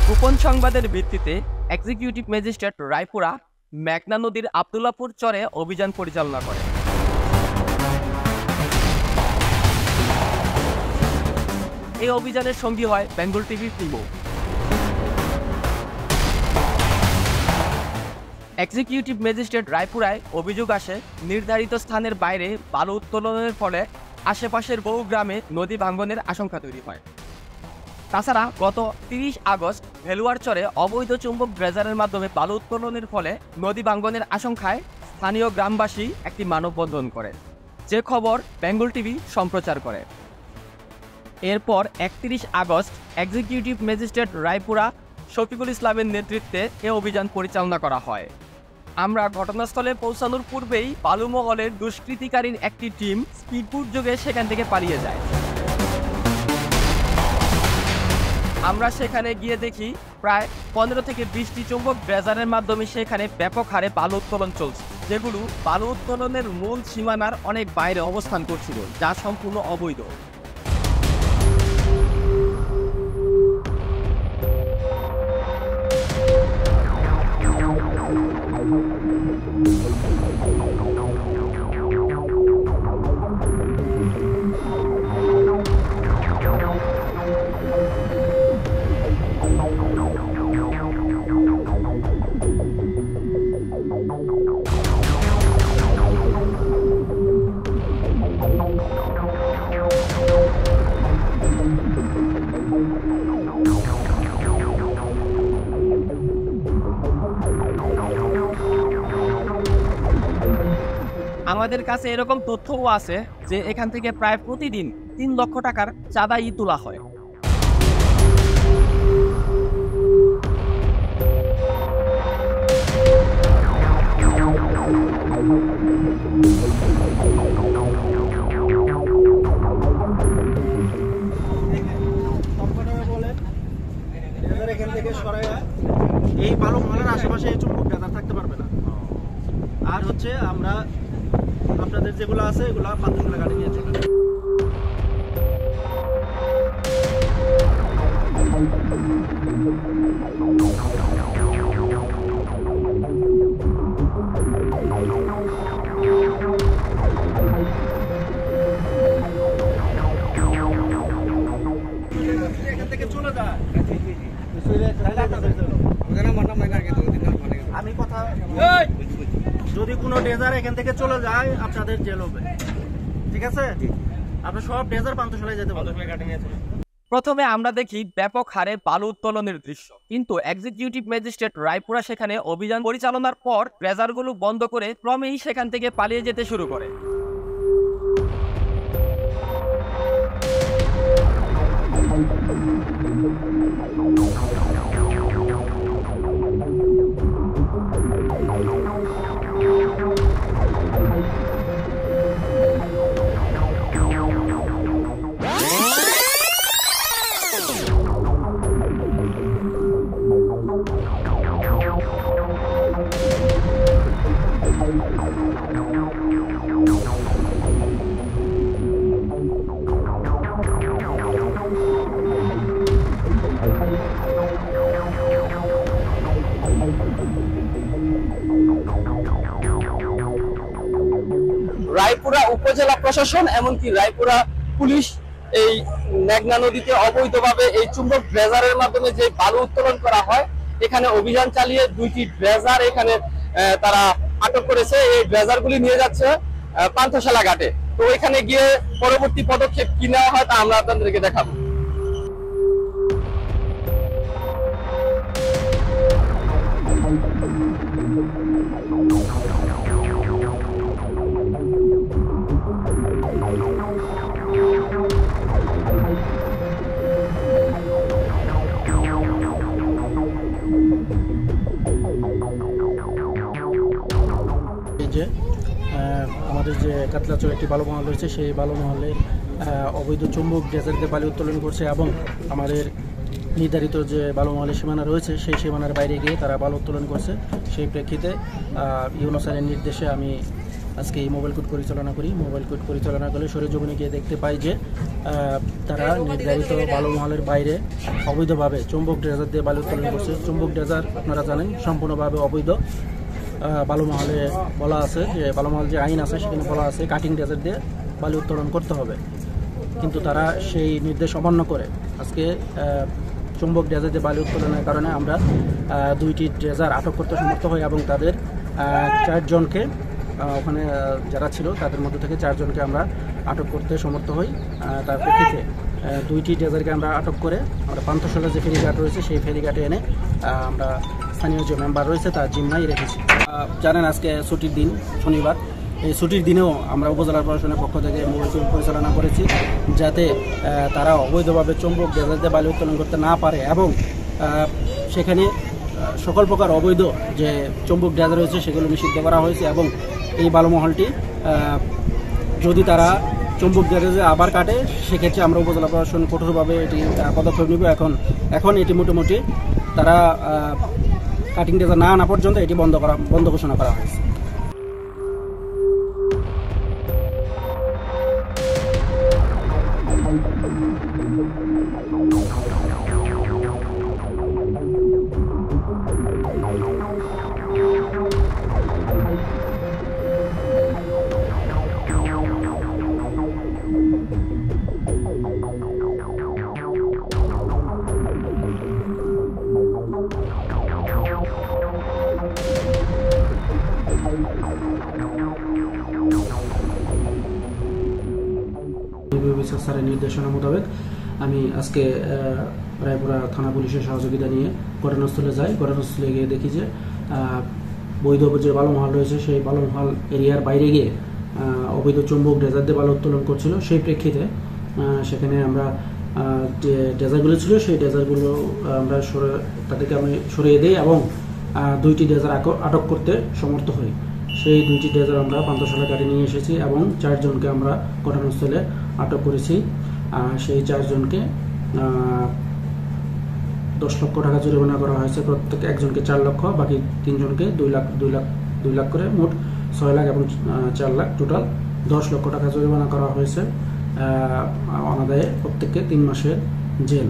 গোপন সংবাদের ভিত্তিতে এক্সিকিউটিভ ম্যাজিস্ট্রেট রায়পুরা মেঘনা নদীর আব্দুল্লাপুর চরে অভিযান পরিচালনা করে। এই অভিযানের সঙ্গী হয় বেঙ্গল টিভি টিমও। এক্সিকিউটিভ ম্যাজিস্ট্রেট রায়পুরায় অভিযোগ আসে নির্ধারিত স্থানের বাইরে বালু উত্তোলনের ফলে আশেপাশের বহু গ্রামে নদী ভাঙ্গনের আশঙ্কা তৈরি হয়। তাছাড়া গত 30 আগস্ট ভেলুয়ার চরে অবৈধ চুম্বক ড্রেজারের মাধ্যমে বালু উত্তোলনের ফলে নদী ভাঙ্গনের আশঙ্কায় স্থানীয় গ্রামবাসী একটি মানববন্ধন করে, যে খবর বেঙ্গল টিভি সম্প্রচার করে। এরপর 31 August executive magistrate Raipura Shafiqul ইসলামের নেতৃত্বে এ অভিযান পরিচালনা করা হয়। আমরা ঘটনাস্থলে পৌঁছানোর পূর্বেই বালুমহলের দুষ্কৃতিকারীর একটি টিম স্পিডবোট যোগে সেখান থেকে পালিয়ে যায়। আমরা সেখানে গিয়ে দেখি প্রায় 15 থেকে 20টি চুম্বক ড্রেজারের মাধ্যমে সেখানে ব্যাপক হারে বালু উত্তোলন চলছে, যেগুলো বালু উত্তোলনের মূল সীমানার অনেক বাইরে অবস্থান করছিল, যা সম্পূর্ণ অবৈধ। আমাদের কাছে এরকম তথ্যও আছে যে এখান থেকে প্রায় প্রতিদিন 3 লক্ষ টাকার চাঁদা তোলা হয়। এখান থেকে সরাইয়া এই বালু মহলের আশেপাশে এই চুম্বক ড্রেজার থাকতে পারবে না। আর হচ্ছে আমরা আপনাদের যেগুলো আছে এগুলো 500 টাকা গাড়ি নিয়ে চলে এখান থেকে চলে যায়। আমি কথা যদি কোনো ড্রেজার এখান থেকে চলে যায় আপনাদের জেল হবে, ঠিক আছে? আপনি সব ড্রেজার পান্থশালায় যেতে পারবেন। প্রথমে আমরা দেখি ব্যাপক হারে বালু উত্তোলনের দৃশ্য, কিন্তু এক্সিকিউটিভ ম্যাজিস্ট্রেট রায়পুরা সেখানে অভিযান পরিচালনার পর ড্রেজারগুলো বন্ধ করে ক্রমেই সেখান থেকে পালিয়ে যেতে শুরু করে। রায়পুরা উপজেলা প্রশাসন এমনকি রায়পুরা পুলিশ এই মেঘনা নদীতে অবৈধভাবে এই চুম্বক ড্রেজারের মাধ্যমে যে বালু উত্তোলন করা হয়, এখানে অভিযান চালিয়ে 2টি ড্রেজার এখানে তারা আটক করেছে। এই ড্রেজারগুলি নিয়ে যাচ্ছে পান্থশালা ঘাটে। তো এখানে গিয়ে পরবর্তী পদক্ষেপ কি নেওয়া হয় তা আমরা আপনাদেরকে দেখাবো। আমাদের যে কাতলাচর একটি বালু মহল রয়েছে, সেই বালু মহলে অবৈধ চুম্বক ড্রেজারকে বালু উত্তোলন করছে এবং আমাদের নির্ধারিত যে বালু মহলের সীমানা রয়েছে সেই সীমানার বাইরে গিয়ে তারা বালু উত্তোলন করছে। সেই প্রেক্ষিতে ইউনো স্যারের নির্দেশে আমি আজকে এই মোবাইল কোর্ট পরিচালনা করি। মোবাইল কোর্ট পরিচালনা করলে সরেজমিনে গিয়ে দেখতে পাই যে তারা নির্ধারিত বালু মহলের বাইরে অবৈধভাবে চুম্বক ড্রেজার দিয়ে বালু উত্তোলন করছে। চুম্বক ড্রেজার আপনারা জানেন সম্পূর্ণভাবে অবৈধ। বালু মহলে বলা আছে যে বালু মহল যে আইন আছে সেখানে বলা আছে কাটিং ড্রেজার দিয়ে বালু উত্তোলন করতে হবে, কিন্তু তারা সেই নির্দেশ অমান্য করে আজকে চুম্বক ড্রেজার দিয়ে বালু উত্তোলনের কারণে আমরা 2টি ড্রেজার আটক করতে সমর্থ হই এবং তাদের 4 জনকে ওখানে যারা ছিল তাদের মধ্যে থেকে 4 জনকে আমরা আটক করতে সমর্থ হই। তার প্রেক্ষিতে 2টি ড্রেজারকে আমরা আটক করে আমরা পান্থশালা যে ফেরিঘাট রয়েছে সেই ফেরিঘাটে এনে আমরা স্থানীয় যে মেম্বার রয়েছে তার জিম্মায় রেখেছি। জানেন আজকে ছুটির দিন, শনিবার। এই ছুটির দিনেও আমরা উপজেলা প্রশাসনের পক্ষ থেকে মোবাইল কোর্ট পরিচালনা করেছি যাতে তারা অবৈধভাবে চুম্বক ড্রেজার দিয়ে বালু উত্তোলন করতে না পারে এবং সেখানে সকল প্রকার অবৈধ যে চুম্বক ড্রেজার রয়েছে সেগুলো নিষিদ্ধ করা হয়েছে এবং এই বালু মহলটি যদি তারা চুম্বক ড্রেজার আবার কাটে সেক্ষেত্রে আমরা উপজেলা প্রশাসন কঠোরভাবে এটি পদক্ষেপ নেব। এখন এটি মোটামুটি তারা কাটিং ড্রেজার না আনা পর্যন্ত এটি বন্ধ ঘোষণা করা হয়েছে। স্যারের নির্দেশনা মোতাবেক আমি আজকে রায়পুরা থানা পুলিশের সহযোগিতা নিয়ে ঘটনাস্থলে যাই। ঘটনাস্থলে গিয়ে দেখি যে বৈধ যে বালু মহল রয়েছে সেই বালু মহল এরিয়ার বাইরে গিয়ে অবৈধ চুম্বক ড্রেজার দিয়ে বালু উত্তোলন করছিল। সেই প্রেক্ষিতে সেখানে আমরা যে ড্রেজারগুলো ছিল সেই ড্রেজারগুলো আমরা তাদেরকে আমি সরিয়ে দিই এবং 2টি ড্রেজার আটক করতে সমর্থ হই। সেই 2টি ড্রেজার আমরা পান্থশালা গাড়ি নিয়ে এসেছি এবং 4 জনকে আমরা ঘটনাস্থলে আটক করেছি। সেই 4 জনকে 10 লক্ষ টাকা জরিমানা করা হয়েছে। প্রত্যেক একজনকে 4 লক্ষ, বাকি 3 জনকে 2 লাখ করে মোট 6 লাখ এবং 4 লাখ টোটাল 10 লক্ষ টাকা জরিমানা করা হয়েছে। অনাদায়ে প্রত্যেককে 3 মাসের জেল।